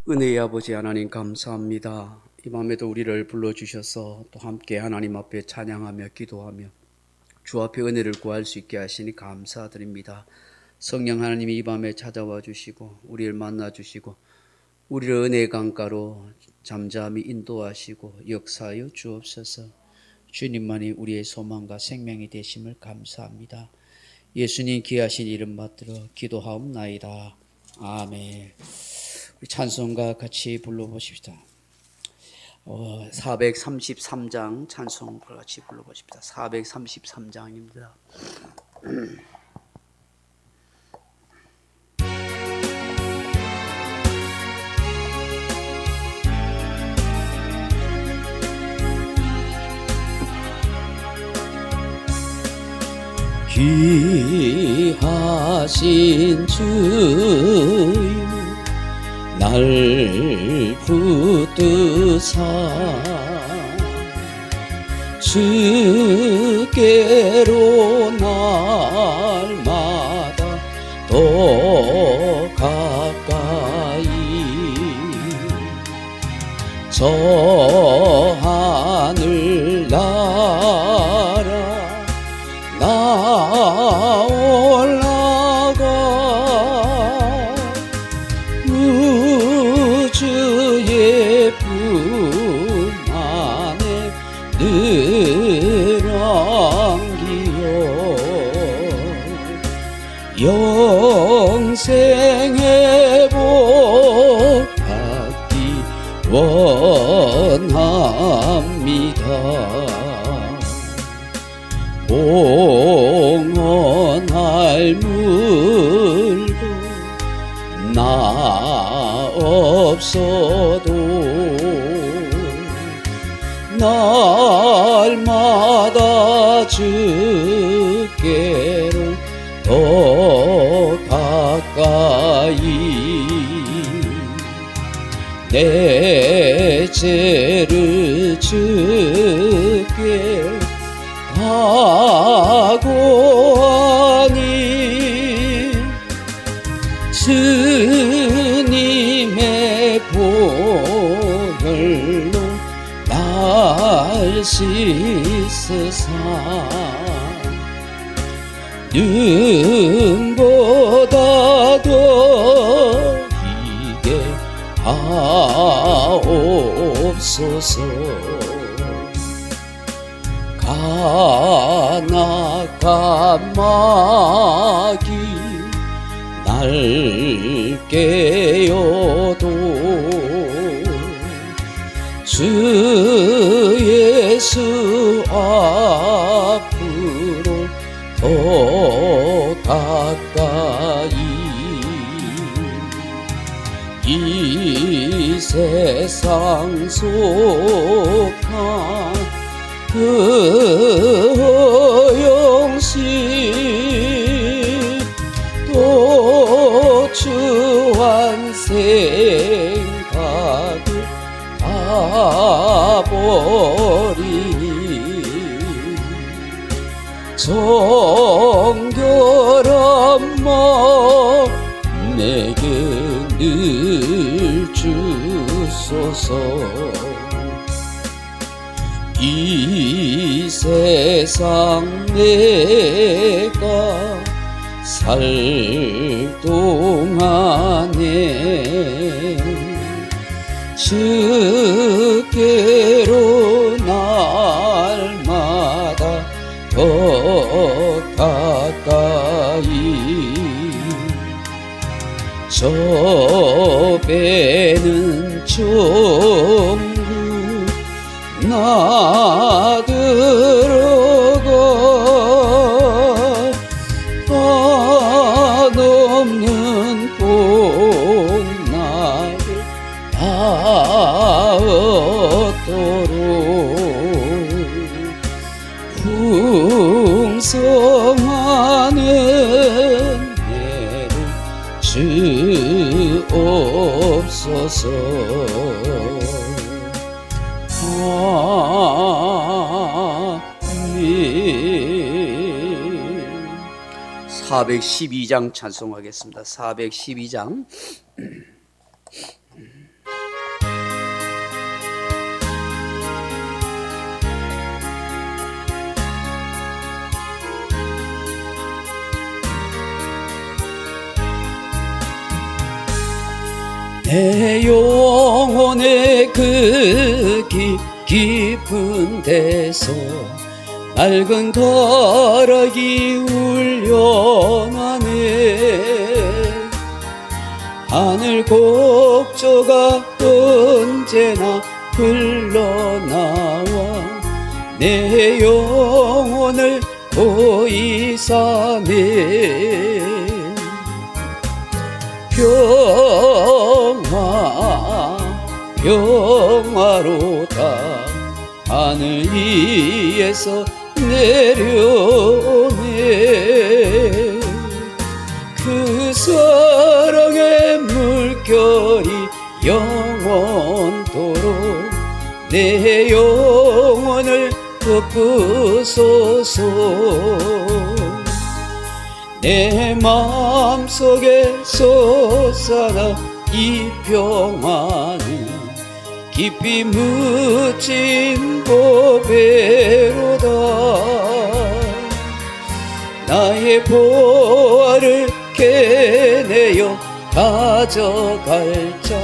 은혜의 아버지 하나님 감사합니다. 이 밤에도 우리를 불러주셔서 또 함께 하나님 앞에 찬양하며 기도하며 주 앞에 은혜를 구할 수 있게 하시니 감사드립니다. 성령 하나님이 이 밤에 찾아와 주시고 우리를 만나 주시고 우리를 은혜의 강가로 잠잠히 인도하시고 역사하여 주옵소서. 주님만이 우리의 소망과 생명이 되심을 감사합니다. 예수님 귀하신 이름 받들어 기도하옵나이다. 아멘. 우리 찬송가 같이 불러보십시다. 433장 찬송을 같이 불러보십시다. 433장입니다. 귀하신 주여 날 붙드사 주께로 날마다 더 가까이 저 하늘 나라 올라가 우주의 품 안에 늘 안기어 영생의 복 받기 원합니다. 봉헌할 물도 나 없어도 날마다 주께로 더 가까이 내 죄를 주께 하고하니 주님의 보혈로 날 씻으사 눈보다 더 희게 하옵소서. 가나간 마귀 날 깨어도 주 예수 앞으로 더 가까이 이 세상 속한 그 허영심 또 추한 생각을 다 버리니 정결한 마음 내게 늘 주소서. 이 세상 내가 살 동안에 주께로 날마다 더 가까이 저 배는 천국 나 들어가 한없는 복락을 다 얻도록 풍성한 은혜를 주옵소서. 412장 찬송하겠습니다. 412장 내 영혼의 그 깊은 데서 맑은 가락이 울려나네. 하늘 곡조가 언제나 흘러나와 내 영혼을 보이사네. 평화로다 하늘 위에서 내려오네. 그 사랑의 물결이 영원토록 내 영혼을 덮으소서. 내 마음속에 솟아나 이 평화는 깊이 묻힌 보배로다. 나의 보화를 깨내어 가져갈 자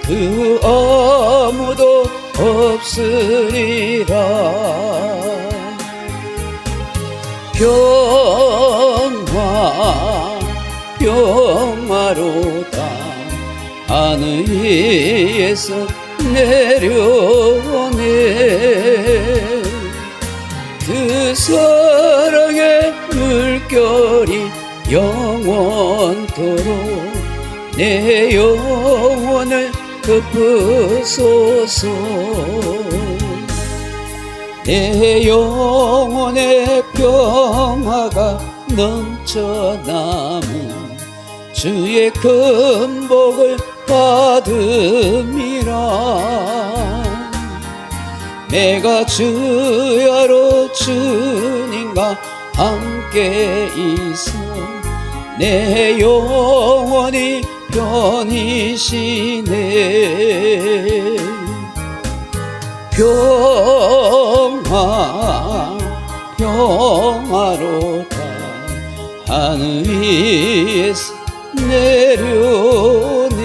그 아무도 없으리라. 평화로다 하늘 위에서 내려오네. 그 사랑의 물결이 영원토록 내 영혼을 덮으소서. 내 영혼의 평화가 넘쳐남은 주의 큰 복을 받음이라. 내가 주야로 주님과 함께 있어 내 영혼이 편이시네. 평화로다 하늘 위에서 내려오네.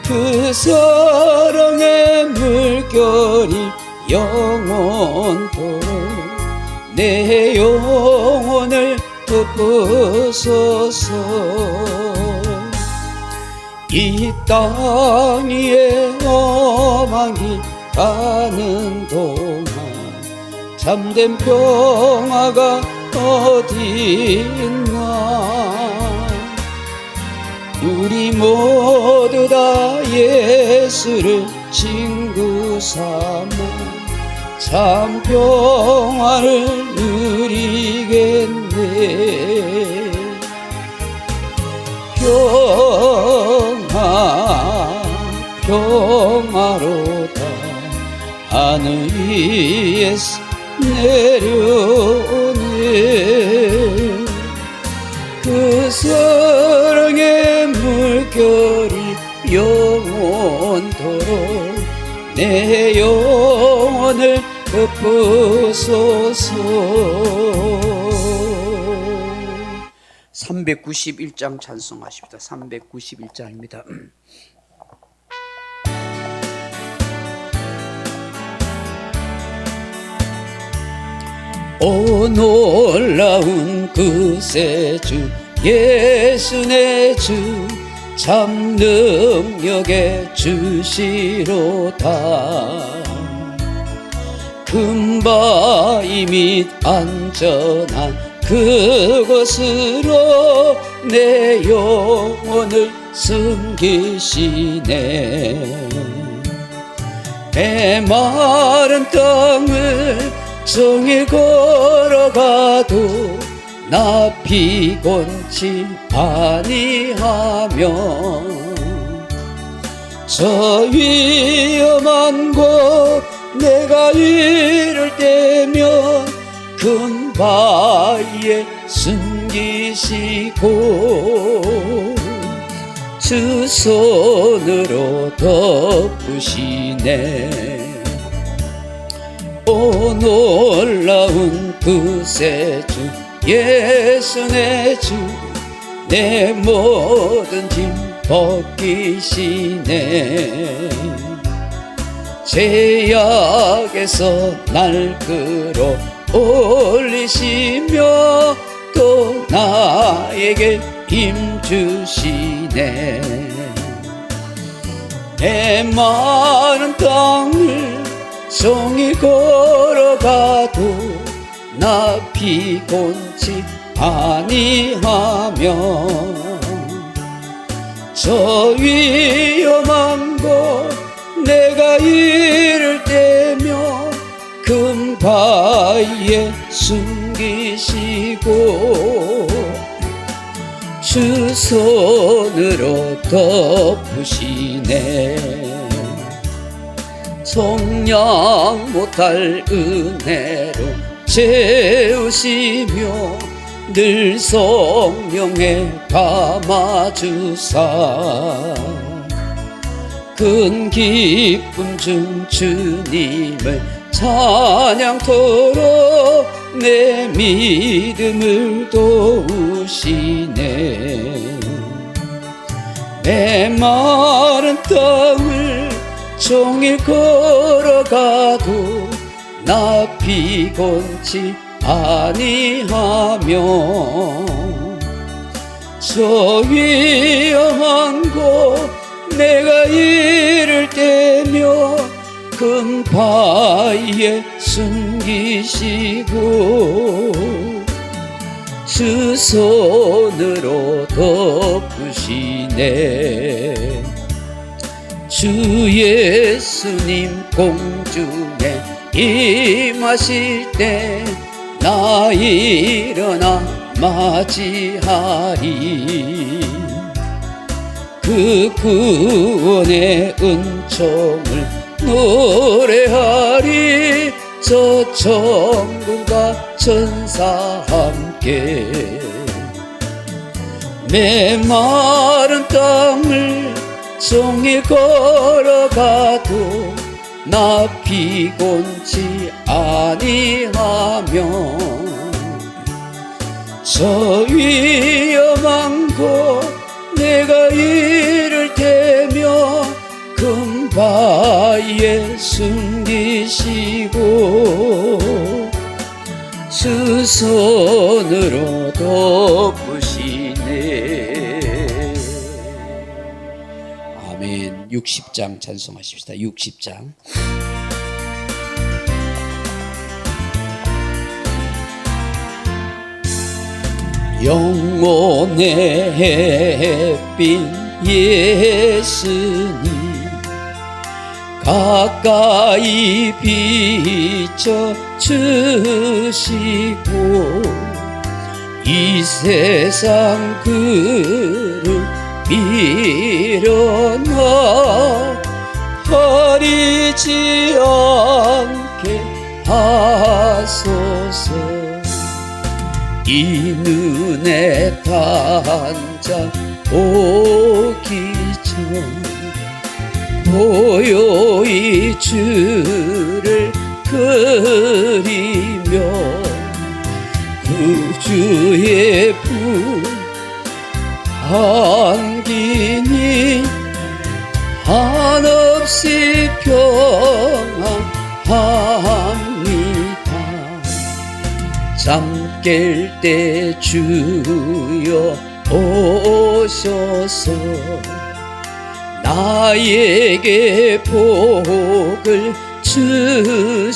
그 사랑의 물결이 영원토록 내 영혼을 덮으소서. 이 땅 위에 험하기 가는 동안 참된 평화가 어디 있나. 우리 모두 다 예수를 친구 삼아 참 평화를 누리겠네. 평화로다 하늘 위에서 내려오네. 그 사랑의 물결이 영원토록 내 영혼을 덮으소서. 391장 찬송하십니다. 391장입니다. 오 놀라운 그새 주 예수 내 주 참 능력의 주시로다. 금바위 및 안전한 그곳으로 내 영혼을 숨기시네. 메마른 땅을 종일 걸어가도 나 피곤치 아니하며 저 위험한 곳 내가 이를 때면 큰 바위에 숨기시고 주 손으로 덮으시네. 오 놀라운 그새 주 예수 내 주 내 모든 짐 벗기시네. 죄악에서 날 끌어올리시며 또 나에게 힘 주시네. 내 마른 땅을 종일 걸어가도 나 피곤치 아니하며 저 위험한 곳 내가 이를 때며 금바위에 숨기시고 주 손으로 덮으시네. 정량 못할 은혜로 채우시며 늘 성령에 감아주사 큰 기쁨 중 주님을 찬양토록 내 믿음을 도우시네. 내 마른 땅을 종일 걸어가도 나 피곤치 아니하며 저 위험한 곳 내가 이를 때며 금바위에 숨기시고 주 손으로 덮으시네. 주 예수님 공중에 임하실 때 나 일어나 맞이하리. 그 구원의 은총을 노래하리. 저 천군과 천사 함께 내 마른 땅을 종일 걸어가도 나 피곤치 아니하며 저 위험한 곳 내가 이를 때며 금바위에 숨기시고 주 손으로 덮으시네. 아멘. 60장 찬송하십시다. 60장. 영혼의 햇빛 예수님 가까이 비춰주시고 이 세상 그를 밀어나 버리지 않게 하소서. 이 눈에 단장 오기 전 고요히 주를 그리며 구주의 품 안기니 한없이 평안합니다. 잠 깰 때 주여 오셔서 나에게 복을 주시고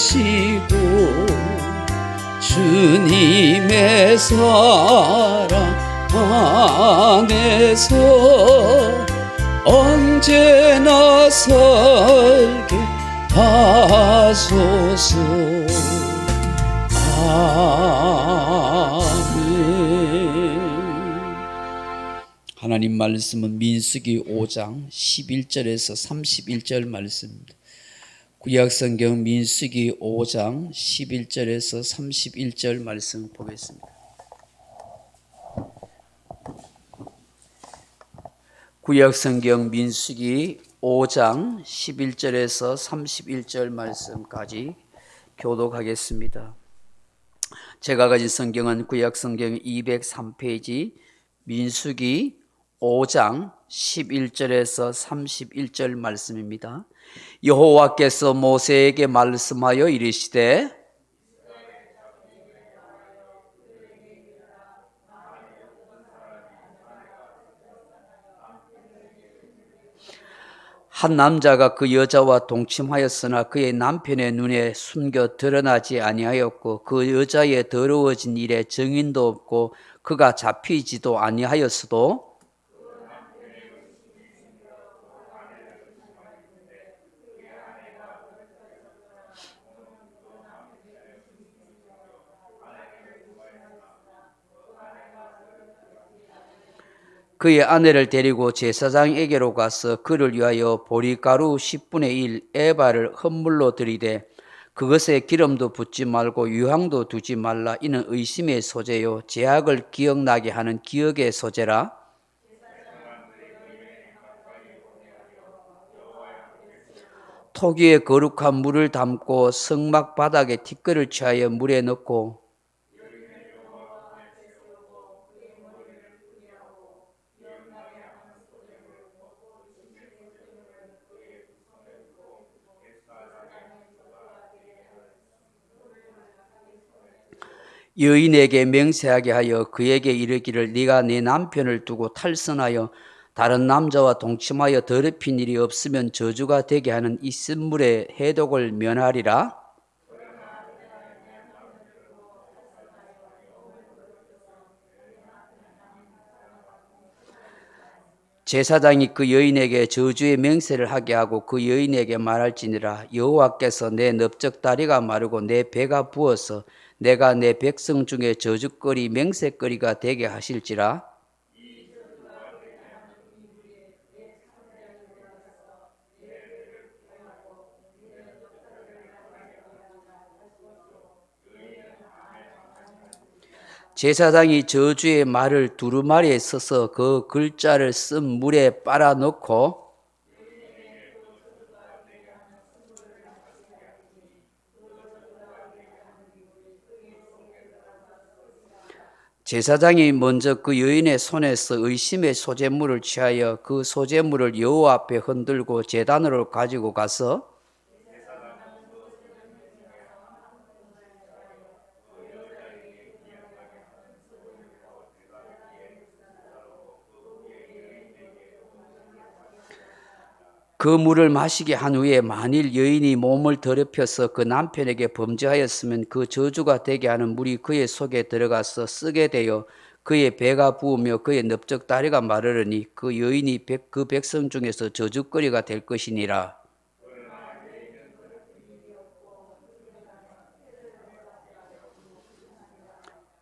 주님의 사랑 안에서 언제나 살게 하소서. 하나님 말씀은 민수기 5장 11절에서 31절 말씀입니다. 구약성경 민수기 5장 11절에서 31절 말씀 보겠습니다. 구약성경 민수기 5장 11절에서 31절 말씀까지 교독하겠습니다. 제가 가진 성경은 구약성경 203페이지 민수기 5장 11절에서 31절 말씀입니다. 여호와께서 모세에게 말씀하여 이르시되 한 남자가 그 여자와 동침하였으나 그의 남편의 눈에 숨겨 드러나지 아니하였고 그 여자의 더러워진 일에 증인도 없고 그가 잡히지도 아니하였어도 그의 아내를 데리고 제사장에게로 가서 그를 위하여 보리가루 10분의 1 에바를 헌물로 들이되 그것에 기름도 붓지 말고 유향도 두지 말라. 이는 의심의 소재요 죄악을 기억나게 하는 기억의 소재라. 토기에 거룩한 물을 담고 성막 바닥에 티끌을 취하여 물에 넣고 여인에게 맹세하게 하여 그에게 이르기를 네가 네 남편을 두고 탈선하여 다른 남자와 동침하여 더럽힌 일이 없으면 저주가 되게 하는 이 쓴물의 해독을 면하리라. 제사장이 그 여인에게 저주의 맹세를 하게 하고 그 여인에게 말할지니라. 여호와께서 내 넓적다리가 마르고 내 배가 부어서 내가 내 백성 중에 저주거리 맹세거리가 되게 하실지라. 제사장이 저주의 말을 두루마리에 써서 그 글자를 쓴 물에 빨아 넣고 제사장이 먼저 그 여인의 손에서 의심의 소재물을 취하여 그 소재물을 여호와 앞에 흔들고 제단으로 가지고 가서 그 물을 마시게 한 후에 만일 여인이 몸을 더럽혀서 그 남편에게 범죄하였으면 그 저주가 되게 하는 물이 그의 속에 들어가서 쓰게 되어 그의 배가 부으며 그의 넓적다리가 마르르니 그 여인이 그 백성 중에서 저주거리가 될 것이니라.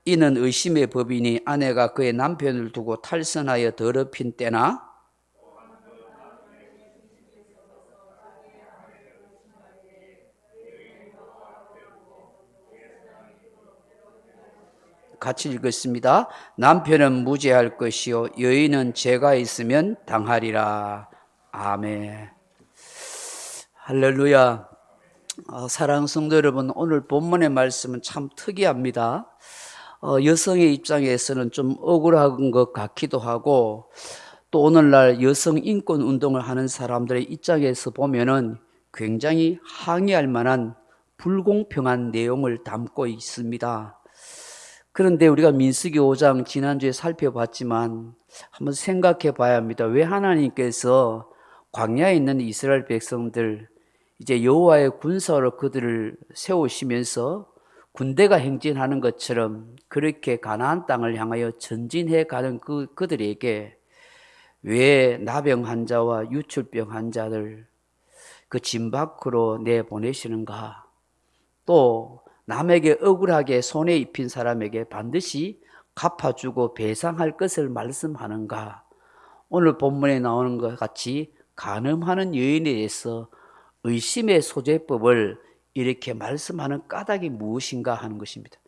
이는 의심의 법이니 아내가 그의 남편을 두고 탈선하여 더럽힌 때나 같이 읽겠습니다. 남편은 무죄할 것이요 여인은 죄가 있으면 당하리라. 아멘. 할렐루야. 사랑하는 성도 여러분, 오늘 본문의 말씀은 참 특이합니다. 여성의 입장에서는 좀 억울한 것 같기도 하고 또 오늘날 여성 인권 운동을 하는 사람들의 입장에서 보면은 굉장히 항의할 만한 불공평한 내용을 담고 있습니다. 그런데 우리가 민수기 5장 지난주에 살펴봤지만 한번 생각해 봐야 합니다. 왜 하나님께서 광야에 있는 이스라엘 백성들 이제 여호와의 군사로 그들을 세우시면서 군대가 행진하는 것처럼 그렇게 가나안 땅을 향하여 전진해 가는 그들에게 왜 나병 환자와 유출병 환자들 그 진 밖으로 내보내시는가? 또 남에게 억울하게 손해 입힌 사람에게 반드시 갚아주고 배상할 것을 말씀하는가? 오늘 본문에 나오는 것 같이 간음하는 여인에 대해서 의심의 소재법을 이렇게 말씀하는 까닭이 무엇인가 하는 것입니다.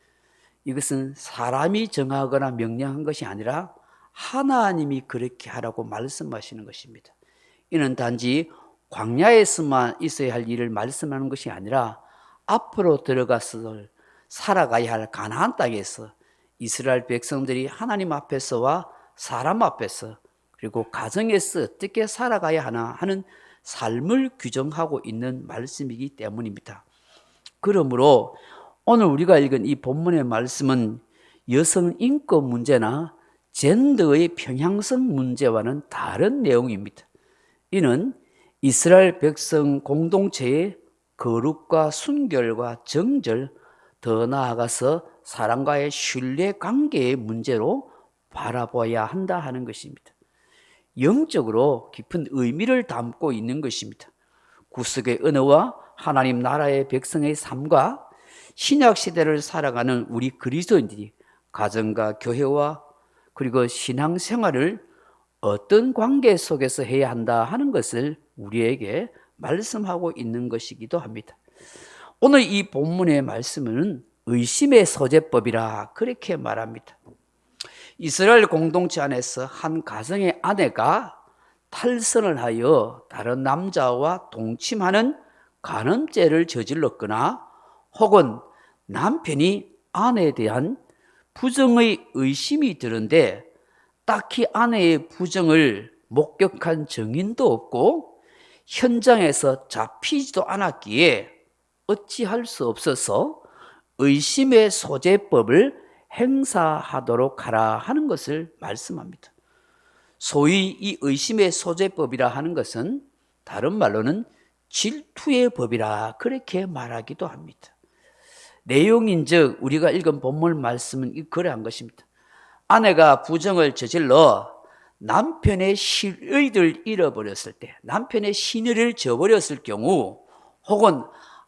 이것은 사람이 정하거나 명령한 것이 아니라 하나님이 그렇게 하라고 말씀하시는 것입니다. 이는 단지 광야에서만 있어야 할 일을 말씀하는 것이 아니라 앞으로 들어가서 살아가야 할 가나안 땅에서 이스라엘 백성들이 하나님 앞에서와 사람 앞에서 그리고 가정에서 어떻게 살아가야 하나 하는 삶을 규정하고 있는 말씀이기 때문입니다. 그러므로 오늘 우리가 읽은 이 본문의 말씀은 여성 인권 문제나 젠더의 평양성 문제와는 다른 내용입니다. 이는 이스라엘 백성 공동체의 거룩과 순결과 정절, 더 나아가서 사람과의 신뢰 관계의 문제로 바라봐야 한다 하는 것입니다. 영적으로 깊은 의미를 담고 있는 것입니다. 구속의 언어와 하나님 나라의 백성의 삶과 신약 시대를 살아가는 우리 그리스도인들이 가정과 교회와 그리고 신앙생활을 어떤 관계 속에서 해야 한다 하는 것을 우리에게 말씀하고 있는 것이기도 합니다. 오늘 이 본문의 말씀은 의심의 소재법이라 그렇게 말합니다. 이스라엘 공동체 안에서 한 가정의 아내가 탈선을 하여 다른 남자와 동침하는 간음죄를 저질렀거나 혹은 남편이 아내에 대한 부정의 의심이 드는데 딱히 아내의 부정을 목격한 증인도 없고 현장에서 잡히지도 않았기에 어찌할 수 없어서 의심의 소재법을 행사하도록 하라 하는 것을 말씀합니다. 소위 이 의심의 소재법이라 하는 것은 다른 말로는 질투의 법이라 그렇게 말하기도 합니다. 내용인즉 우리가 읽은 본문 말씀은 그러한 것입니다. 아내가 부정을 저질러 남편의 신의를 잃어버렸을 때, 남편의 신의를 저버렸을 경우 혹은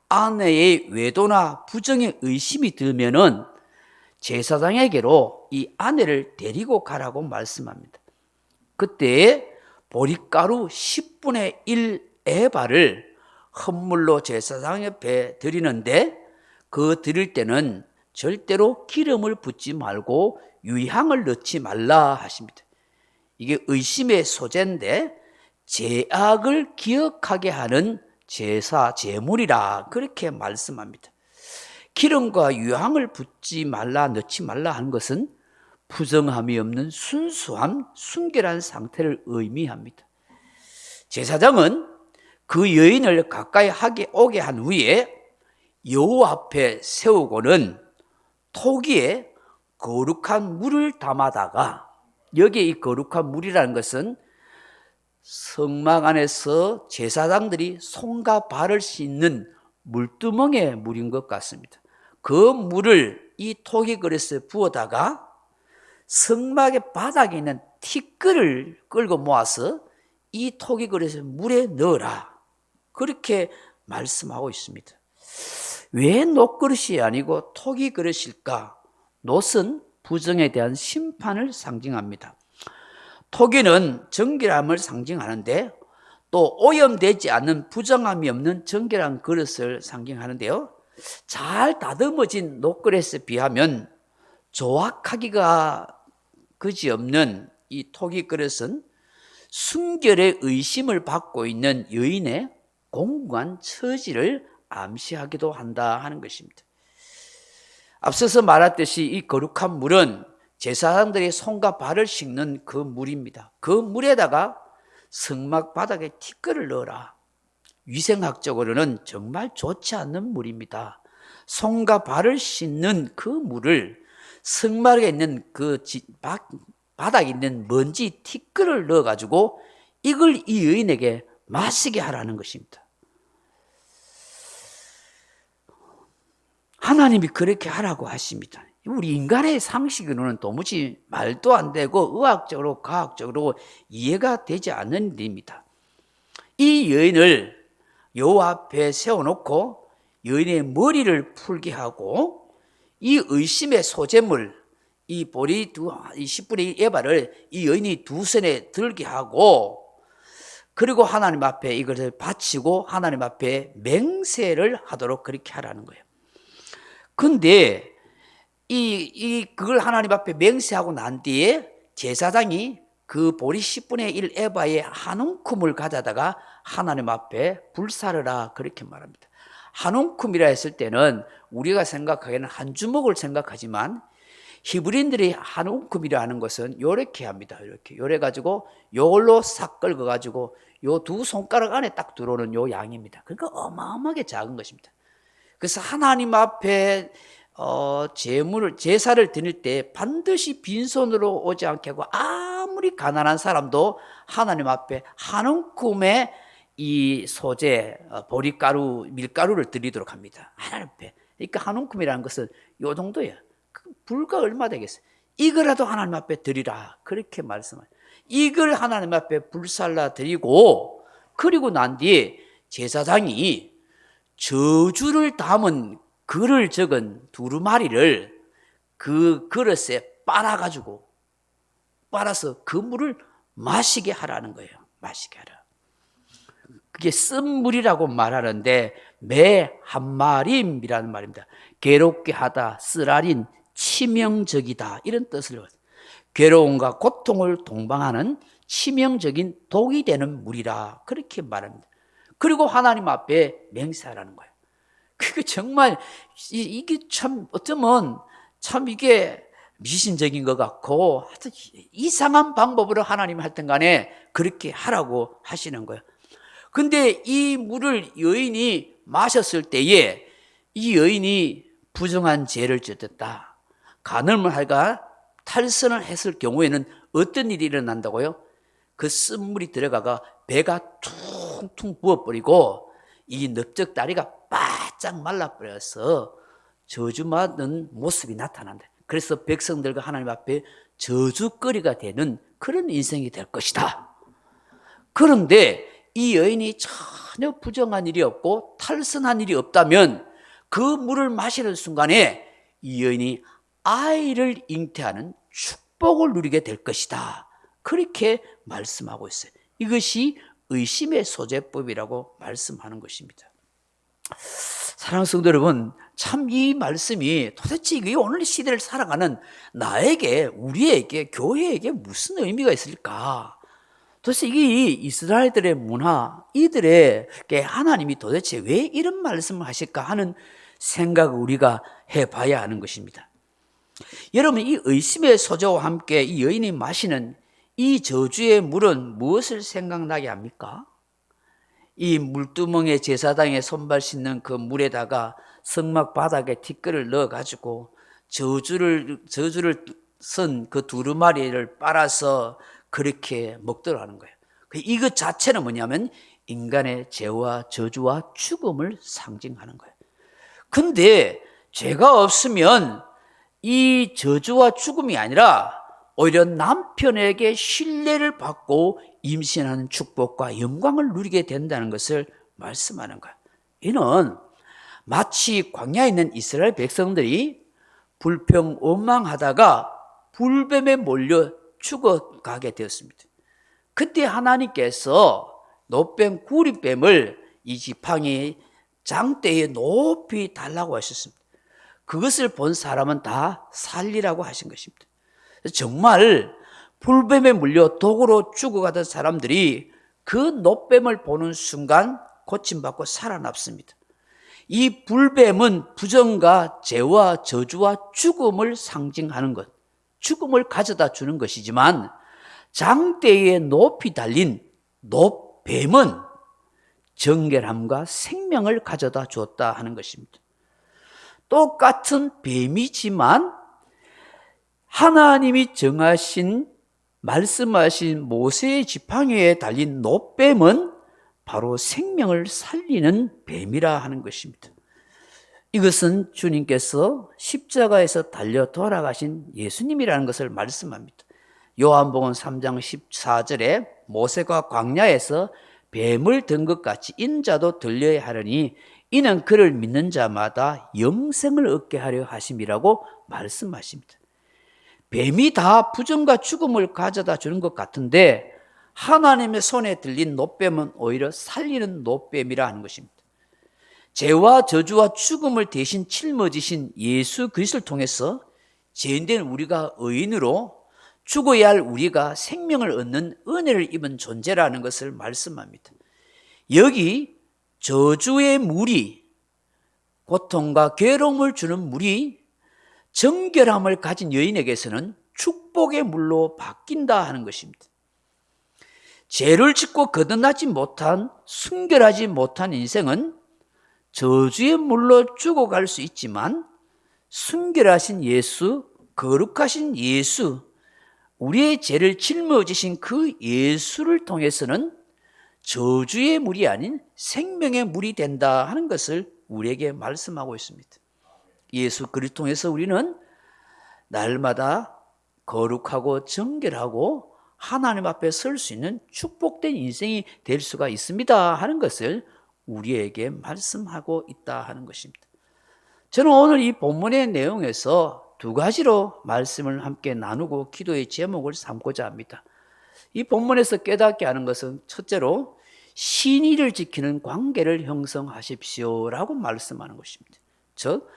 아내의 외도나 부정의 의심이 들면은 제사장에게로 이 아내를 데리고 가라고 말씀합니다. 그때 보리가루 10분의 1 에바를 헌물로 제사장 옆에 드리는데 그 드릴 때는 절대로 기름을 붓지 말고 유향을 넣지 말라 하십니다. 이게 의심의 소재인데 죄악을 기억하게 하는 제사, 제물이라 그렇게 말씀합니다. 기름과 유향을 붓지 말라, 넣지 말라 하는 것은 부정함이 없는 순수한, 순결한 상태를 의미합니다. 제사장은 그 여인을 가까이 오게 한 후에 여호와 앞에 세우고는 토기에 거룩한 물을 담아다가, 여기에 이 거룩한 물이라는 것은 성막 안에서 제사장들이 손과 발을 씻는 물두멍의 물인 것 같습니다. 그 물을 이 토기 그릇에 부어다가 성막의 바닥에 있는 티끌을 끌고 모아서 이 토기 그릇에 물에 넣어라. 그렇게 말씀하고 있습니다. 왜 놋그릇이 아니고 토기 그릇일까? 놋은 부정에 대한 심판을 상징합니다. 토기는 정결함을 상징하는데 또 오염되지 않는 부정함이 없는 정결한 그릇을 상징하는데요. 잘 다듬어진 놋그릇에 비하면 조악하기가 그지없는 이 토기 그릇은 순결의 의심을 받고 있는 여인의 공고한 처지를 암시하기도 한다 하는 것입니다. 앞서서 말했듯이 이 거룩한 물은 제사장들이 손과 발을 씻는 그 물입니다. 그 물에다가 성막 바닥에 티끌을 넣어라. 위생학적으로는 정말 좋지 않는 물입니다. 손과 발을 씻는 그 물을 성막에 있는 그 바닥에 있는 먼지 티끌을 넣어가지고 이걸 이 여인에게 마시게 하라는 것입니다. 하나님이 그렇게 하라고 하십니다. 우리 인간의 상식으로는 도무지 말도 안 되고 의학적으로 과학적으로 이해가 되지 않는 일입니다. 이 여인을 여호와 앞에 세워놓고 여인의 머리를 풀게 하고 이 의심의 소재물, 이 보리 10분의 1 에바를 이 여인이 두 손에 들게 하고 그리고 하나님 앞에 이것을 바치고 하나님 앞에 맹세를 하도록 그렇게 하라는 거예요. 근데 그걸 하나님 앞에 맹세하고 난 뒤에 제사장이 그 보리 10분의 1 에바의 한 움큼을 가져다가 하나님 앞에 불사르라 그렇게 말합니다. 한 움큼이라 했을 때는 우리가 생각하기에는 한 주먹을 생각하지만 히브리인들이 한 움큼이라 하는 것은 요렇게 합니다. 이렇게 요래 가지고 요걸로 싹 긁어 가지고 요 두 손가락 안에 딱 들어오는 요 양입니다. 그러니까 어마어마하게 작은 것입니다. 그래서 하나님 앞에 제사를 드릴 때 반드시 빈손으로 오지 않게 하고, 아무리 가난한 사람도 하나님 앞에 한 움큼의 이 소재, 보리가루, 밀가루를 드리도록 합니다. 하나님 앞에. 그러니까 한 움큼이라는 것은 요 정도예요. 불과 얼마 되겠어요. 이거라도 하나님 앞에 드리라, 그렇게 말씀해요. 이걸 하나님 앞에 불살라 드리고, 그리고 난 뒤에 제사장이 저주를 담은 글을 적은 두루마리를 그 그릇에 빨아서 그 물을 마시게 하라는 거예요. 마시게 하라. 그게 쓴 물이라고 말하는데 매 한 마림이라는 말입니다. 괴롭게 하다, 쓰라린, 치명적이다, 이런 뜻을 얻어요. 괴로움과 고통을 동반하는 치명적인 독이 되는 물이라, 그렇게 말합니다. 그리고 하나님 앞에 맹세하라는 거예요. 그게 정말 이게 참 어쩌면 참 이게 미신적인 것 같고 하여튼 이상한 방법으로 하나님 하여튼 간에 그렇게 하라고 하시는 거예요. 근데 이 물을 여인이 마셨을 때에 이 여인이 부정한 죄를 지었다, 간음을 하다가 탈선을 했을 경우에는 어떤 일이 일어난다고요? 그 쓴물이 들어가가 배가 퉁퉁 부어버리고 이 넓적다리가 바짝 말라버려서 저주받는 모습이 나타난다. 그래서 백성들과 하나님 앞에 저주거리가 되는 그런 인생이 될 것이다. 그런데 이 여인이 전혀 부정한 일이 없고 탈선한 일이 없다면 그 물을 마시는 순간에 이 여인이 아이를 잉태하는 축복을 누리게 될 것이다, 그렇게 말씀하고 있어요. 이것이 의심의 소재법이라고 말씀하는 것입니다. 사랑하는 성도 여러분, 참 이 말씀이 도대체 이게 오늘 시대를 살아가는 나에게, 우리에게, 교회에게 무슨 의미가 있을까? 도대체 이게 이스라엘들의 문화, 이들에게 하나님이 도대체 왜 이런 말씀을 하실까 하는 생각을 우리가 해봐야 하는 것입니다. 여러분, 이 의심의 소재와 함께 이 여인이 마시는 이 저주의 물은 무엇을 생각나게 합니까? 이 물두멍에 제사장에 손발 씻는 그 물에다가 성막 바닥에 티끌을 넣어가지고 저주를 쓴 그 두루마리를 빨아서 그렇게 먹도록 하는 거예요. 이것 자체는 뭐냐면 인간의 죄와 저주와 죽음을 상징하는 거예요. 근데 죄가 없으면 이 저주와 죽음이 아니라 오히려 남편에게 신뢰를 받고 임신하는 축복과 영광을 누리게 된다는 것을 말씀하는 거예요. 이는 마치 광야에 있는 이스라엘 백성들이 불평 원망하다가 불뱀에 몰려 죽어가게 되었습니다. 그때 하나님께서 노뱀 구리뱀을 이 지팡이 장대에 높이 달라고 하셨습니다. 그것을 본 사람은 다 살리라고 하신 것입니다. 정말 불뱀에 물려 독으로 죽어가던 사람들이 그 노뱀을 보는 순간 고침받고 살아났습니다. 이 불뱀은 부정과 죄와 저주와 죽음을 상징하는 것, 죽음을 가져다 주는 것이지만 장대에 높이 달린 노뱀은 정결함과 생명을 가져다 주었다 하는 것입니다. 똑같은 뱀이지만 하나님이 정하신, 말씀하신 모세의 지팡이에 달린 노뱀은 바로 생명을 살리는 뱀이라 하는 것입니다. 이것은 주님께서 십자가에서 달려 돌아가신 예수님이라는 것을 말씀합니다. 요한복음 3장 14절에 모세가 광야에서 뱀을 든 것 같이 인자도 들려야 하려니 이는 그를 믿는 자마다 영생을 얻게 하려 하심이라고 말씀하십니다. 뱀이 다 부정과 죽음을 가져다 주는 것 같은데 하나님의 손에 들린 노뱀은 오히려 살리는 노뱀이라 하는 것입니다. 죄와 저주와 죽음을 대신 짊어지신 예수 그리스도를 통해서 죄인된 우리가 의인으로, 죽어야 할 우리가 생명을 얻는 은혜를 입은 존재라는 것을 말씀합니다. 여기 저주의 물이, 고통과 괴로움을 주는 물이 정결함을 가진 여인에게서는 축복의 물로 바뀐다 하는 것입니다. 죄를 짓고 거듭나지 못한, 순결하지 못한 인생은 저주의 물로 죽어갈 수 있지만 순결하신 예수, 거룩하신 예수, 우리의 죄를 짊어지신 그 예수를 통해서는 저주의 물이 아닌 생명의 물이 된다 하는 것을 우리에게 말씀하고 있습니다. 예수 그리스도 통해서 우리는 날마다 거룩하고 정결하고 하나님 앞에 설 수 있는 축복된 인생이 될 수가 있습니다 하는 것을 우리에게 말씀하고 있다 하는 것입니다. 저는 오늘 이 본문의 내용에서 두 가지로 말씀을 함께 나누고 기도의 제목을 삼고자 합니다. 이 본문에서 깨닫게 하는 것은 첫째로 신의를 지키는 관계를 형성하십시오라고 말씀하는 것입니다. 즉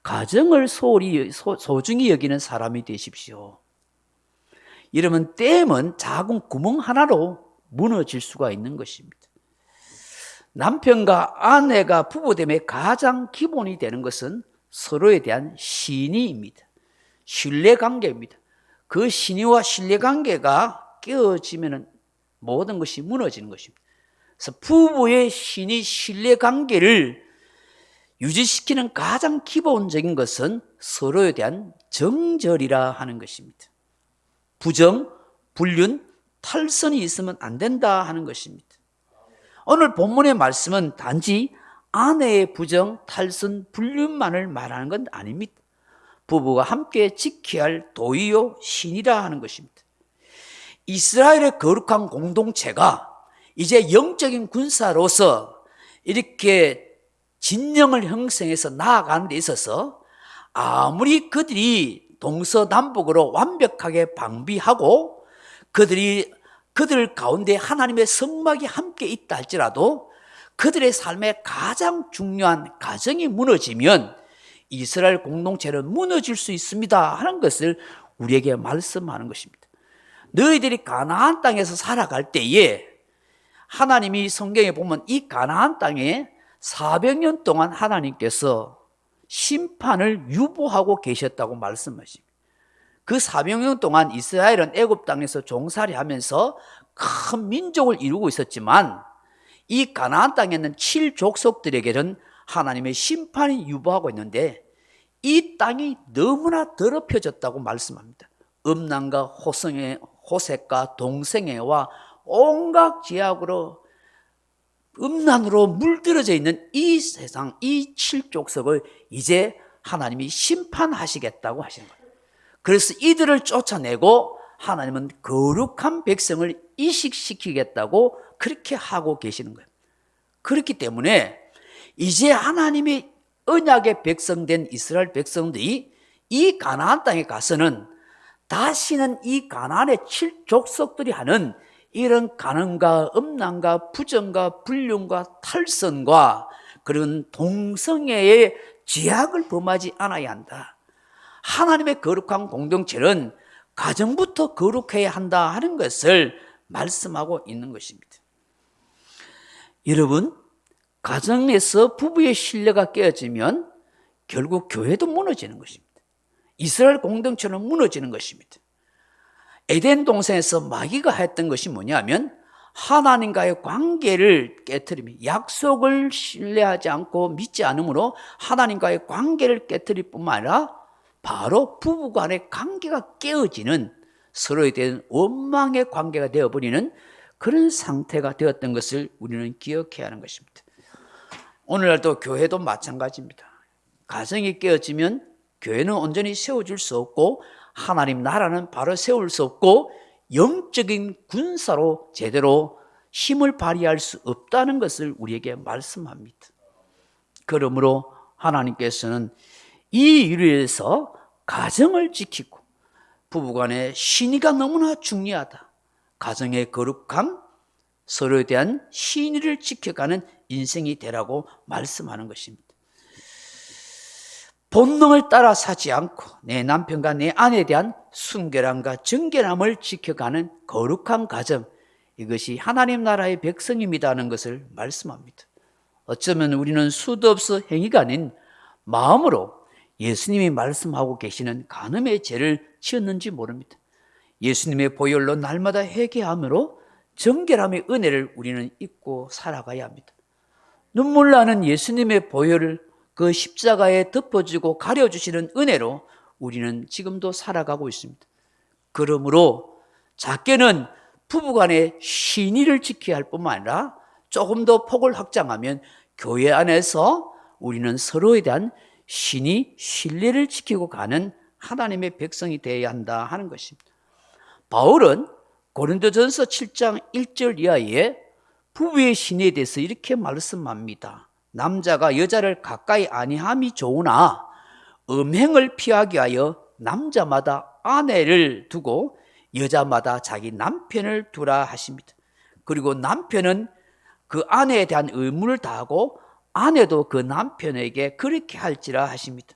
가정을 소중히 여기는 사람이 되십시오. 이러면 댐은 작은 구멍 하나로 무너질 수가 있는 것입니다. 남편과 아내가 부부됨의 가장 기본이 되는 것은 서로에 대한 신의입니다. 신뢰관계입니다. 그 신의와 신뢰관계가 깨어지면 모든 것이 무너지는 것입니다. 그래서 부부의 신의 신뢰관계를 유지시키는 가장 기본적인 것은 서로에 대한 정절이라 하는 것입니다. 부정, 불륜, 탈선이 있으면 안 된다 하는 것입니다. 오늘 본문의 말씀은 단지 아내의 부정, 탈선, 불륜만을 말하는 건 아닙니다. 부부가 함께 지켜야 할 도의요 신이라 하는 것입니다. 이스라엘의 거룩한 공동체가 이제 영적인 군사로서 이렇게 진영을 형성해서 나아가는 데 있어서 아무리 그들이 동서남북으로 완벽하게 방비하고 그들 가운데 하나님의 성막이 함께 있다 할지라도 그들의 삶의 가장 중요한 가정이 무너지면 이스라엘 공동체는 무너질 수 있습니다 하는 것을 우리에게 말씀하는 것입니다. 너희들이 가나안 땅에서 살아갈 때에 하나님이 성경에 보면 이 가나안 땅에 400년 동안 하나님께서 심판을 유보하고 계셨다고 말씀하십니다. 그 400년 동안 이스라엘은 애굽 땅에서 종살이 하면서 큰 민족을 이루고 있었지만 이 가나안 땅에 있는 7족속들에게는 하나님의 심판이 유보하고 있는데 이 땅이 너무나 더럽혀졌다고 말씀합니다. 음란과 호색과 동성애와 온갖 죄악으로 음란으로 물들어져 있는 이 세상, 이 7족속을 이제 하나님이 심판하시겠다고 하시는 거예요. 그래서 이들을 쫓아내고 하나님은 거룩한 백성을 이식시키겠다고 그렇게 하고 계시는 거예요. 그렇기 때문에 이제 하나님의 언약의 백성된 이스라엘 백성들이 이 가나안 땅에 가서는 다시는 이 가나안의 7족속들이 하는 이런 간음과 음란과 부정과 불륜과 탈선과 그런 동성애의 죄악을 범하지 않아야 한다. 하나님의 거룩한 공동체는 가정부터 거룩해야 한다 하는 것을 말씀하고 있는 것입니다. 여러분, 가정에서 부부의 신뢰가 깨어지면 결국 교회도 무너지는 것입니다. 이스라엘 공동체는 무너지는 것입니다. 에덴 동산에서 마귀가 했던 것이 뭐냐면 하나님과의 관계를 깨트리며 약속을 신뢰하지 않고 믿지 않으므로 하나님과의 관계를 깨트릴 뿐만 아니라 바로 부부 간의 관계가 깨어지는 서로에 대한 원망의 관계가 되어버리는 그런 상태가 되었던 것을 우리는 기억해야 하는 것입니다. 오늘날도 교회도 마찬가지입니다. 가정이 깨어지면 교회는 온전히 세워질 수 없고 하나님 나라는 바로 세울 수 없고 영적인 군사로 제대로 힘을 발휘할 수 없다는 것을 우리에게 말씀합니다. 그러므로 하나님께서는 이 일에서 가정을 지키고 부부간의 신의가 너무나 중요하다. 가정의 거룩함, 서로에 대한 신의를 지켜가는 인생이 되라고 말씀하는 것입니다. 본능을 따라 사지 않고 내 남편과 내 아내에 대한 순결함과 정결함을 지켜가는 거룩한 가정, 이것이 하나님 나라의 백성입니다 하는 것을 말씀합니다. 어쩌면 우리는 수도 없어 행위가 아닌 마음으로 예수님이 말씀하고 계시는 간음의 죄를 지었는지 모릅니다. 예수님의 보혈로 날마다 회개함으로 정결함의 은혜를 우리는 잊고 살아가야 합니다. 눈물 나는 예수님의 보혈을 그 십자가에 덮어주고 가려주시는 은혜로 우리는 지금도 살아가고 있습니다. 그러므로 작게는 부부간의 신의를 지켜야 할 뿐만 아니라 조금 더 폭을 확장하면 교회 안에서 우리는 서로에 대한 신의, 신뢰를 지키고 가는 하나님의 백성이 되어야 한다 하는 것입니다. 바울은 고린도전서 7장 1절 이하에 부부의 신의에 대해서 이렇게 말씀합니다. 남자가 여자를 가까이 아니함이 좋으나 음행을 피하기 위하여 남자마다 아내를 두고 여자마다 자기 남편을 두라 하십니다. 그리고 남편은 그 아내에 대한 의무를 다하고 아내도 그 남편에게 그렇게 할지라 하십니다.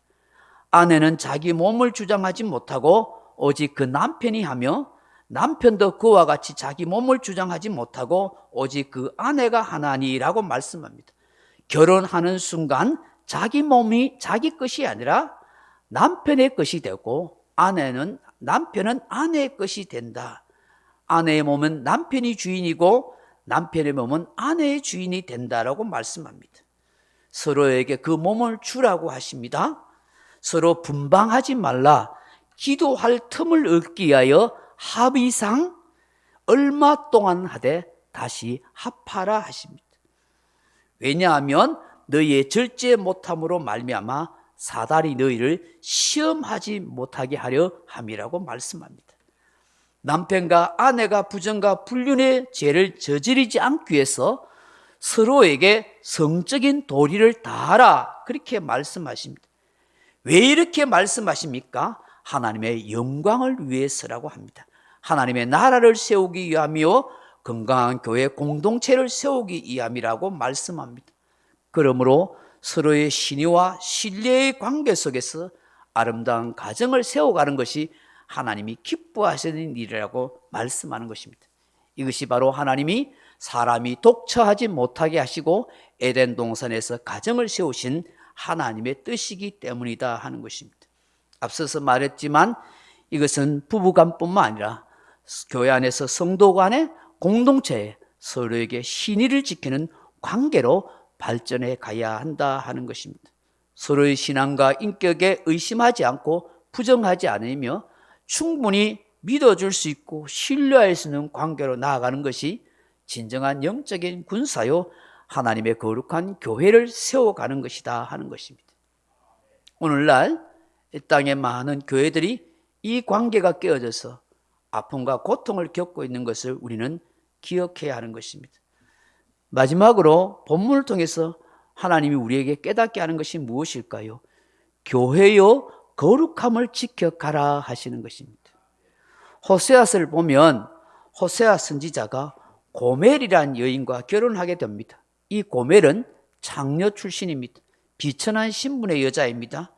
아내는 자기 몸을 주장하지 못하고 오직 그 남편이 하며 남편도 그와 같이 자기 몸을 주장하지 못하고 오직 그 아내가 하나니라고 말씀합니다. 결혼하는 순간 자기 몸이 자기 것이 아니라 남편의 것이 되고 남편은 아내의 것이 된다. 아내의 몸은 남편이 주인이고 남편의 몸은 아내의 주인이 된다라고 말씀합니다. 서로에게 그 몸을 주라고 하십니다. 서로 분방하지 말라. 기도할 틈을 얻기 위하여 합의상 얼마 동안 하되 다시 합하라 하십니다. 왜냐하면 너희의 절제 못함으로 말미암아 사단이 너희를 시험하지 못하게 하려 함이라고 말씀합니다. 남편과 아내가 부정과 불륜의 죄를 저지르지 않기 위해서 서로에게 성적인 도리를 다하라 그렇게 말씀하십니다. 왜 이렇게 말씀하십니까? 하나님의 영광을 위해서라고 합니다. 하나님의 나라를 세우기 위함이요 건강한 교회 공동체를 세우기 위함이라고 말씀합니다. 그러므로 서로의 신의와 신뢰의 관계 속에서 아름다운 가정을 세워가는 것이 하나님이 기뻐하시는 일이라고 말씀하는 것입니다. 이것이 바로 하나님이 사람이 독처하지 못하게 하시고 에덴 동산에서 가정을 세우신 하나님의 뜻이기 때문이다 하는 것입니다. 앞서서 말했지만 이것은 부부간뿐만 아니라 교회 안에서 성도 간의 공동체에 서로에게 신의를 지키는 관계로 발전해 가야 한다 하는 것입니다. 서로의 신앙과 인격에 의심하지 않고 부정하지 않으며 충분히 믿어줄 수 있고 신뢰할 수 있는 관계로 나아가는 것이 진정한 영적인 군사요 하나님의 거룩한 교회를 세워가는 것이다 하는 것입니다. 오늘날 이 땅의 많은 교회들이 이 관계가 깨어져서 아픔과 고통을 겪고 있는 것을 우리는 기억해야 하는 것입니다. 마지막으로 본문을 통해서 하나님이 우리에게 깨닫게 하는 것이 무엇일까요? 교회요 거룩함을 지켜가라 하시는 것입니다. 호세아서를 보면 호세아 선지자가 고멜이라는 여인과 결혼하게 됩니다. 이 고멜은 창녀 출신입니다. 비천한 신분의 여자입니다.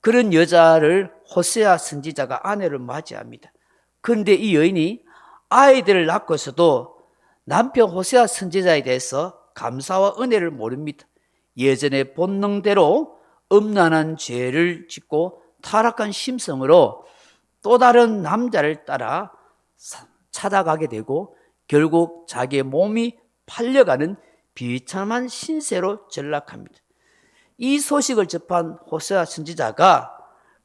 그런 여자를 호세아 선지자가 아내를 맞이합니다. 그런데 이 여인이 아이들을 낳고서도 남편 호세아 선지자에 대해서 감사와 은혜를 모릅니다. 예전의 본능대로 음란한 죄를 짓고 타락한 심성으로 또 다른 남자를 따라 찾아가게 되고 결국 자기의 몸이 팔려가는 비참한 신세로 전락합니다. 이 소식을 접한 호세아 선지자가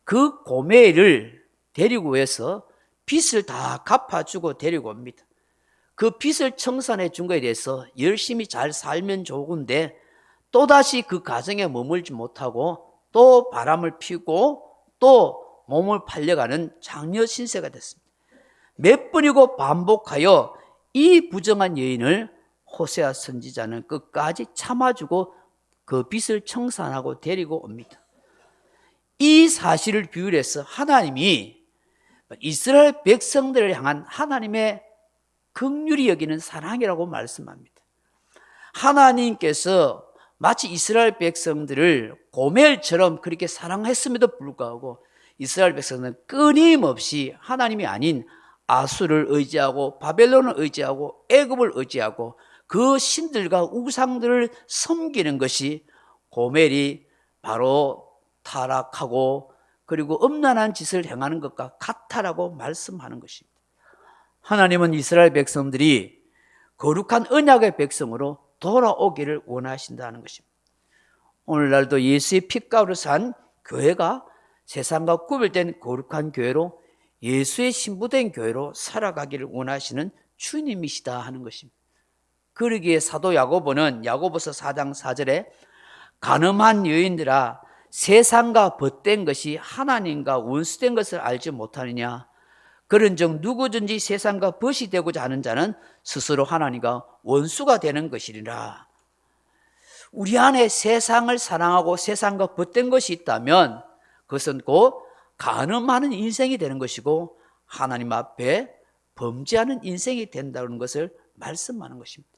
그 고멜을 데리고 해서 빚을 다 갚아주고 데리고 옵니다. 그 빚을 청산해 준 것에 대해서 열심히 잘 살면 좋은데 또다시 그 가정에 머물지 못하고 또 바람을 피고 또 몸을 팔려가는 장녀 신세가 됐습니다. 몇 번이고 반복하여 이 부정한 여인을 호세아 선지자는 끝까지 참아주고 그 빚을 청산하고 데리고 옵니다. 이 사실을 비유해서 하나님이 이스라엘 백성들을 향한 하나님의 긍휼히 여기는 사랑이라고 말씀합니다. 하나님께서 마치 이스라엘 백성들을 고멜처럼 그렇게 사랑했음에도 불구하고 이스라엘 백성들은 끊임없이 하나님이 아닌 아수를 의지하고 바벨론을 의지하고 애굽을 의지하고 그 신들과 우상들을 섬기는 것이 고멜이 바로 타락하고 그리고 음란한 짓을 행하는 것과 같다라고 말씀하는 것입니다. 하나님은 이스라엘 백성들이 거룩한 언약의 백성으로 돌아오기를 원하신다는 것입니다. 오늘날도 예수의 피값으로 산 교회가 세상과 구별된 거룩한 교회로 예수의 신부된 교회로 살아가기를 원하시는 주님이시다 하는 것입니다. 그러기에 사도 야고보는 야고보서 4장 4절에 간음한 여인들아 세상과 벗된 것이 하나님과 원수된 것을 알지 못하느냐. 그런즉 누구든지 세상과 벗이 되고자 하는 자는 스스로 하나님과 원수가 되는 것이리라. 우리 안에 세상을 사랑하고 세상과 벗된 것이 있다면 그것은 곧 간음하는 인생이 되는 것이고 하나님 앞에 범죄하는 인생이 된다는 것을 말씀하는 것입니다.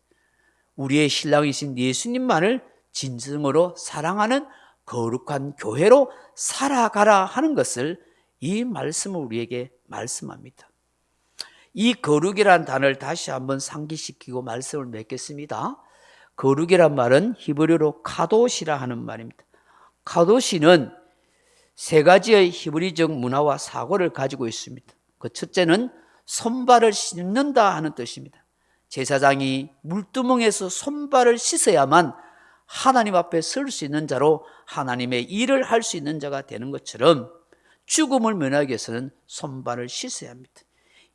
우리의 신랑이신 예수님만을 진정으로 사랑하는 거룩한 교회로 살아가라 하는 것을 이 말씀을 우리에게 말씀합니다. 이 거룩이란 단어를 다시 한번 상기시키고 말씀을 맺겠습니다. 거룩이란 말은 히브리어로 카도시라 하는 말입니다. 카도시는 세 가지의 히브리적 문화와 사고를 가지고 있습니다. 그 첫째는 손발을 씻는다 하는 뜻입니다. 제사장이 물두멍에서 손발을 씻어야만 하나님 앞에 설 수 있는 자로 하나님의 일을 할 수 있는 자가 되는 것처럼 죽음을 면하기 위해서는 손발을 씻어야 합니다.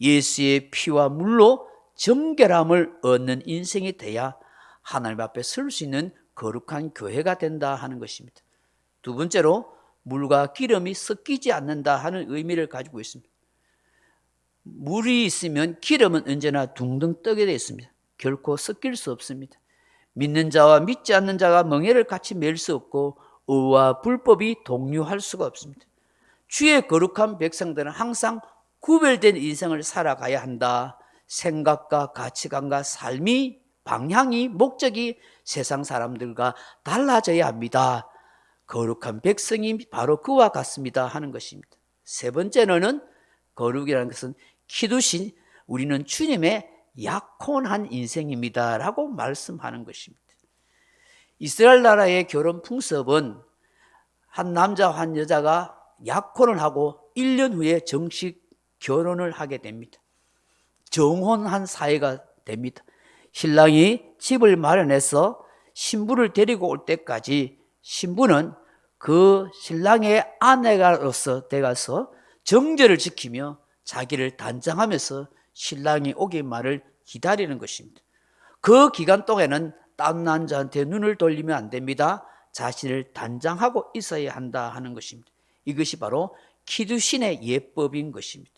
예수의 피와 물로 정결함을 얻는 인생이 돼야 하나님 앞에 설 수 있는 거룩한 교회가 된다 하는 것입니다. 두 번째로 물과 기름이 섞이지 않는다 하는 의미를 가지고 있습니다. 물이 있으면 기름은 언제나 둥둥 뜨게 되어 있습니다. 결코 섞일 수 없습니다. 믿는 자와 믿지 않는 자가 멍에를 같이 맬 수 없고 의와 불법이 동류할 수가 없습니다. 주의 거룩한 백성들은 항상 구별된 인생을 살아가야 한다. 생각과 가치관과 삶이 방향이 목적이 세상 사람들과 달라져야 합니다. 거룩한 백성이 바로 그와 같습니다 하는 것입니다. 세 번째는 거룩이라는 것은 키두신 우리는 주님의 약혼한 인생입니다 라고 말씀하는 것입니다. 이스라엘 나라의 결혼 풍습은 한 남자와 한 여자가 약혼을 하고 1년 후에 정식 결혼을 하게 됩니다. 정혼한 사회가 됩니다. 신랑이 집을 마련해서 신부를 데리고 올 때까지 신부는 그 신랑의 아내가로서 되어서 정절을 지키며 자기를 단장하면서 신랑이 오기만을 기다리는 것입니다. 그 기간 동안에는 딴 남자한테 눈을 돌리면 안 됩니다. 자신을 단장하고 있어야 한다 하는 것입니다. 이것이 바로 키두신의 예법인 것입니다.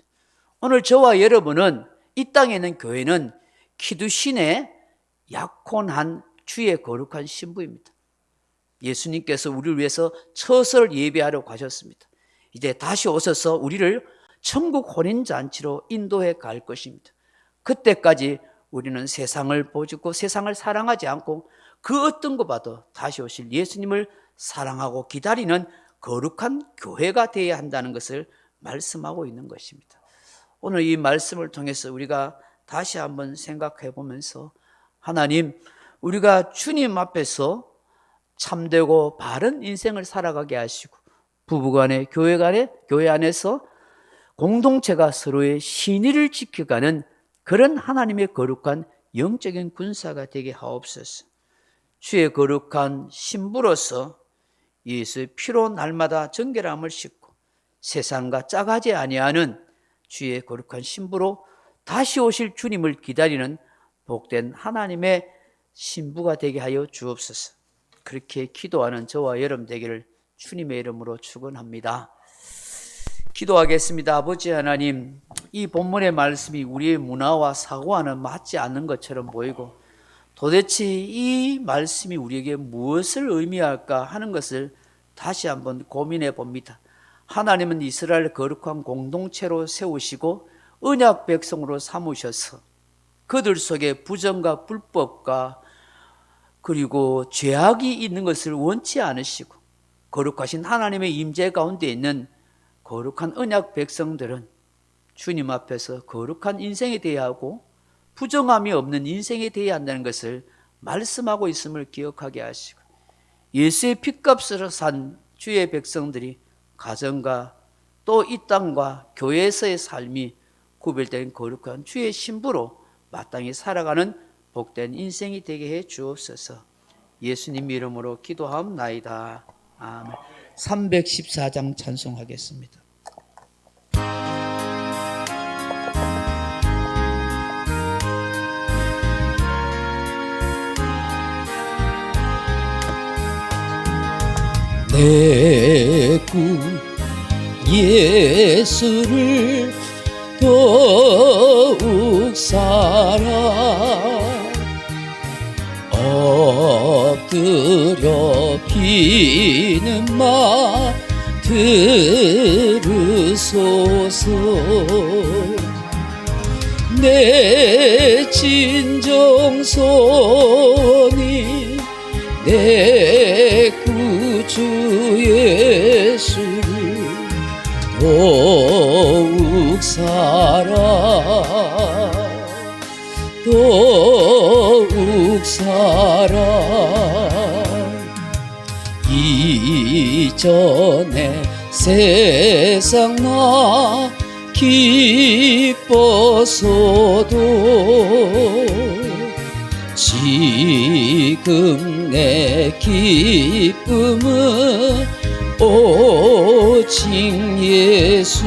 오늘 저와 여러분은 이 땅에 있는 교회는 키두신의 약혼한 주의 거룩한 신부입니다. 예수님께서 우리를 위해서 처소를 예비하려고 하셨습니다. 이제 다시 오셔서 우리를 천국 혼인잔치로 인도해 갈 것입니다. 그때까지 우리는 세상을 보고 세상을 사랑하지 않고 그 어떤 것보다도 다시 오실 예수님을 사랑하고 기다리는 거룩한 교회가 되어야 한다는 것을 말씀하고 있는 것입니다. 오늘 이 말씀을 통해서 우리가 다시 한번 생각해 보면서 하나님, 우리가 주님 앞에서 참되고 바른 인생을 살아가게 하시고 부부간에 교회 안에서 공동체가 서로의 신의를 지켜가는 그런 하나님의 거룩한 영적인 군사가 되게 하옵소서. 주의 거룩한 신부로서 예수의 피로 날마다 정결함을 싣고 세상과 짜가지 아니하는 주의 거룩한 신부로 다시 오실 주님을 기다리는 복된 하나님의 신부가 되게 하여 주옵소서. 그렇게 기도하는 저와 여러분 되기를 주님의 이름으로 축원합니다. 기도하겠습니다. 아버지 하나님, 이 본문의 말씀이 우리의 문화와 사고와는 맞지 않는 것처럼 보이고 도대체 이 말씀이 우리에게 무엇을 의미할까 하는 것을 다시 한번 고민해 봅니다. 하나님은 이스라엘 거룩한 공동체로 세우시고 언약 백성으로 삼으셔서 그들 속에 부정과 불법과 그리고 죄악이 있는 것을 원치 않으시고 거룩하신 하나님의 임재 가운데 있는 거룩한 언약 백성들은 주님 앞에서 거룩한 인생이 되어야 하고 부정함이 없는 인생이 되어야 한다는 것을 말씀하고 있음을 기억하게 하시고 예수의 핏값으로 산 주의 백성들이 가정과 또 이 땅과 교회에서의 삶이 구별된 거룩한 주의 신부로 마땅히 살아가는 복된 인생이 되게 해 주옵소서. 예수님 이름으로 기도하옵나이다. 아멘. 314장 찬송하겠습니다. 내 구 예수를 더욱 사랑 엎드려 비는 마 들으소서. 내 진정선이 내 구주 예수를 더욱 사랑 더욱 사랑 이전에 세상 나 기뻐서도 지금 내 기쁨은 오직 예수.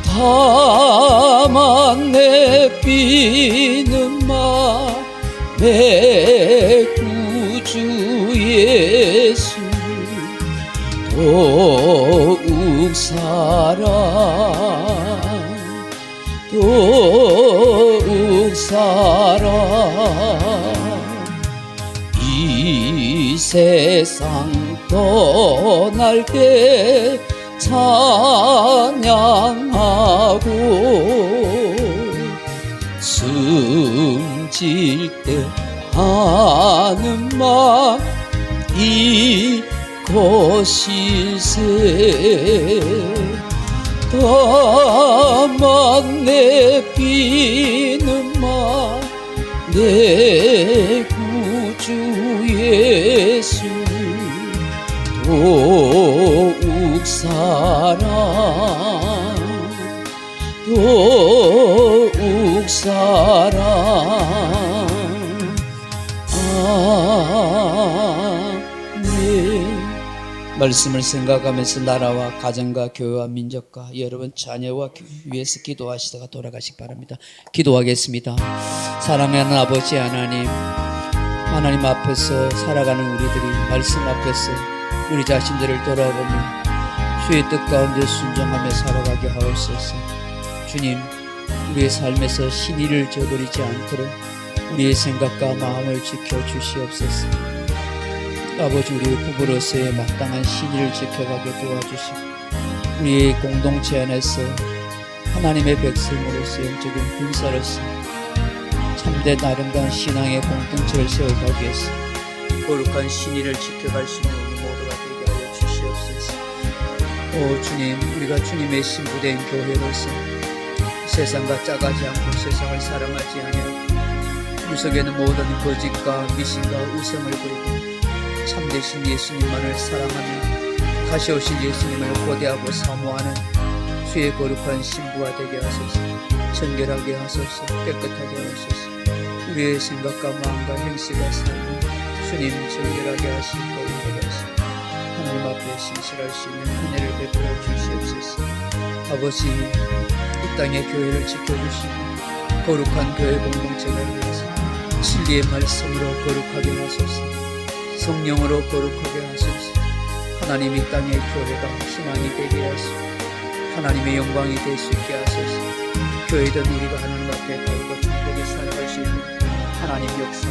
다만 내 비는 마 내 구주 예수 더욱 사랑 더욱 사랑 이 세상 떠날 때 찬양하고 숨질 때 하는 말 이것일세. 다만 내 비는 마 내 구주 예수 더욱 사랑 더욱 사랑. 아멘. 말씀을 생각하면서 나라와 가정과 교회와 민족과 여러분 자녀와 위해서 기도하시다가 돌아가시기 바랍니다. 기도하겠습니다. 사랑하는 아버지 하나님, 하나님 앞에서 살아가는 우리들이 말씀 앞에서 우리 자신들을 돌아보며 주의 뜻 가운데 순종하며 살아가게 하옵소서. 주님, 우리의 삶에서 신의를 저버리지 않도록 우리의 생각과 마음을 지켜주시옵소서. 아버지, 우리 부부로서의 마땅한 신의를 지켜가게 도와주시고 우리의 공동체 안에서 하나님의 백성으로서 영적인 군사로서 참된 아름다운 신앙의 공동체를 세워가기 위해서 거룩한 신의를 지켜갈 수 있는 우리 모두가 되게 하여 주시옵소서. 오 주님, 우리가 주님의 신부된 교회로서 세상과 짜가지 않고 세상을 사랑하지 아니하고 우리 속에는 모든 거짓과 미신과 우상을 버리고 참되신 예수님만을 사랑하며 다시 오실 예수님을 고대하고 사모하는 주의 거룩한 신부가 되게 하소서. 정결하게 하소서. 깨끗하게 하소서. 우리의 생각과 마음과 행실과 삶을 주님 정결하게 하시고 거룩하게 하시고 하나님 앞에 신실할 수 있는 은혜를 베풀어 주시옵소서. 아버지, 이 땅의 교회를 지켜주시고 거룩한 교회 공동체를 위해서 진리의 말씀으로 거룩하게 하소서. 성령으로 거룩하게 하소서. 하나님, 이 땅의 교회가 희망이 되게 하소서. 하나님의 영광이 될 수 있게 하소서. 교회든 우리가 하나님 앞에 바르고 정되게 살아갈 수 있는 하나님 역사